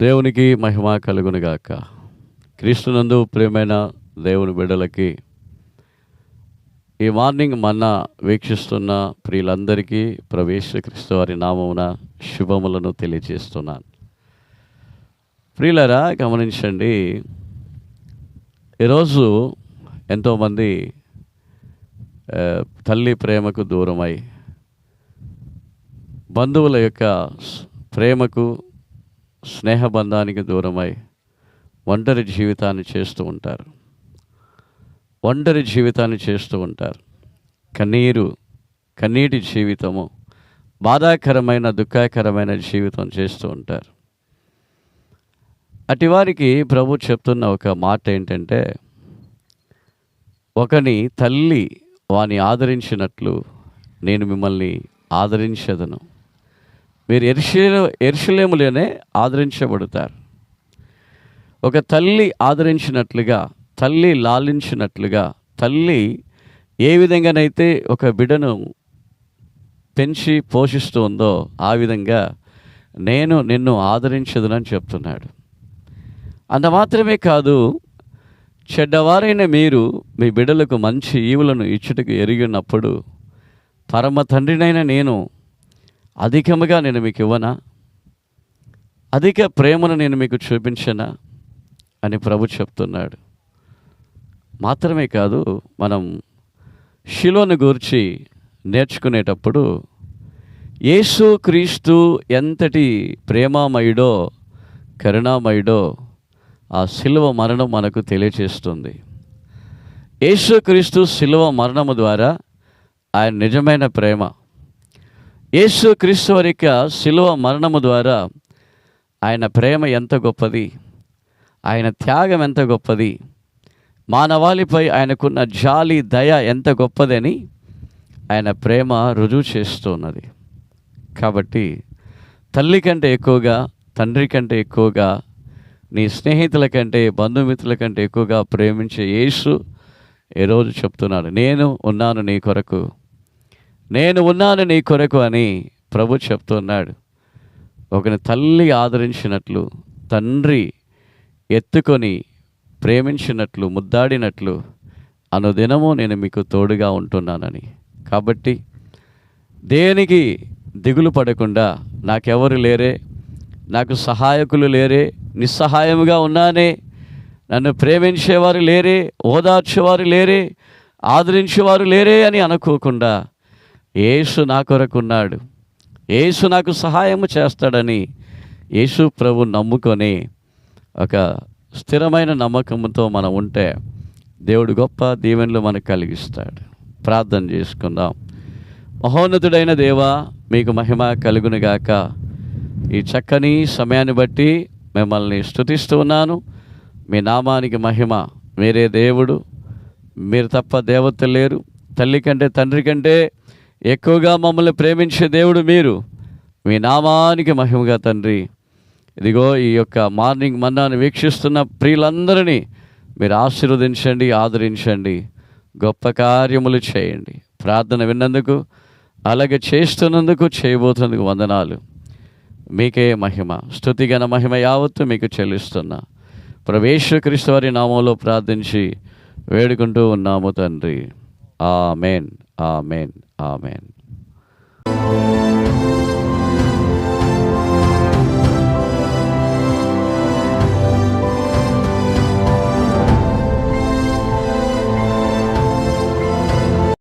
దేవునికి మహిమ కలుగునుగాక. క్రీస్తునందు ప్రియమైన దేవుని బిడ్డలకి ఈ మార్నింగ్ మన్నా వీక్షిస్తున్న ప్రియులందరికీ యేసుక్రీస్తు వారి నామమున శుభములను తెలియజేస్తున్నాను. ప్రియులారా, గమనించండి, ఈరోజు ఎంతోమంది తల్లి ప్రేమకు దూరమై, బంధువుల యొక్క ప్రేమకు స్నేహబంధానికి దూరమై ఒంటరి జీవితాన్ని చేస్తూ ఉంటారు. కన్నీటి జీవితము, బాధాకరమైన దుఃఖకరమైన జీవితం చేస్తూ ఉంటారు. అటివారికి ప్రభు చెప్తున్న ఒక మాట ఏంటంటే, ఒకని తల్లి వాని ఆదరించినట్లు నేను మిమ్మల్ని ఆదరించదను. మీరు యెరూషలేములోనే ఆదరించబడతారు. ఒక తల్లి ఆదరించినట్లుగా, తల్లి లాలించినట్లుగా, తల్లి ఏ విధంగానైతే ఒక బిడ్డను పెంచి పోషిస్తూ ఉందో ఆ విధంగా నేను నిన్ను ఆదరించదునని చెప్తున్నాడు. అంత మాత్రమే కాదు, చెడ్డవారైన మీరు మీ బిడ్డలకు మంచి ఈవులను ఇచ్చుటకు ఎరిగినప్పుడు పరమ తండ్రినైన నేను అధికముగా నేను మీకు ఇవ్వనా? అధిక ప్రేమను నేను మీకు చూపించనా అని ప్రభు చెప్తున్నాడు. మాత్రమే కాదు, మనం షిలోను గూర్చి నేర్చుకునేటప్పుడు యేసు క్రీస్తు ఎంతటి ప్రేమామయుడో కరుణామయుడో ఆ శిలువ మరణం మనకు తెలియచేస్తుంది. యేసు క్రీస్తు శిలువ మరణము ద్వారా ఆయన నిజమైన ప్రేమ, యేసు క్రీస్తు వారి యొక్క శిలువ మరణము ద్వారా ఆయన ప్రేమ ఎంత గొప్పది, ఆయన త్యాగం ఎంత గొప్పది, మానవాళిపై ఆయనకున్న జాలి దయ ఎంత గొప్పదని ఆయన ప్రేమ రుజువు చేస్తున్నది. కాబట్టి తల్లి కంటే ఎక్కువగా, తండ్రి కంటే ఎక్కువగా, నీ స్నేహితుల కంటే, బంధుమిత్రుల కంటే ఎక్కువగా ప్రేమించే యేసు ఈరోజు చెప్తున్నాడు, నేను ఉన్నాను నీ కొరకు, నేను ఉన్నాను నీ కొరకు అని ప్రభు చెప్తున్నాడు. ఒకని తల్లి ఆదరించినట్లు, తండ్రి ఎత్తుకొని ప్రేమించినట్లు, ముద్దాడినట్లు అనుదినము నేను మీకు తోడుగా ఉంటున్నానని. కాబట్టి దేనికి దిగులు పడకుండా, నాకెవరు లేరే, నాకు సహాయకులు లేరే, నిస్సహాయముగా ఉన్నానే, నన్ను ప్రేమించేవారు లేరే, ఓదార్చేవారు లేరే, ఆదరించేవారు లేరే అని అనుకోకుండా, యేసు నా కొరకున్నాడు, యేసు నాకు సహాయము చేస్తాడని యేసు ప్రభు నమ్ముకొని ఒక స్థిరమైన నమ్మకంతో మనం ఉంటే దేవుడు గొప్ప దీవెనలు మనకు కలిగిస్తాడు. ప్రార్థన చేసుకుందాం. మహోన్నతుడైన దేవా, మీకు మహిమ కలుగునుగాక. ఈ చక్కని సమయాన్ని బట్టి మిమ్మల్ని స్తుతిస్తూ ఉన్నాను. మీ నామానికి మహిమ. మీరే దేవుడు, మీరు తప్ప దేవత లేరు. తల్లి కంటే, తండ్రి కంటే ఎక్కువగా మమ్మల్ని ప్రేమించే దేవుడు మీరు. మీ నామానికి మహిమగా తండ్రి, ఇదిగో ఈ యొక్క మార్నింగ్ మన్నాను వీక్షిస్తున్న ప్రియులందరినీ మీరు ఆశీర్వదించండి, ఆదరించండి, గొప్ప కార్యములు చేయండి. ప్రార్థన విన్నందుకు, అలాగే చేస్తున్నందుకు, చేయబోతున్నందుకు వందనాలు. మీకే మహిమ, స్తుతిగణ మహిమ యావత్తు మీకు చెల్లిస్తున్నా. యేసుక్రీస్తు వారి నామంలో ప్రార్థించి వేడుకుంటూ ఉన్నాము తండ్రి. Amen, amen, amen.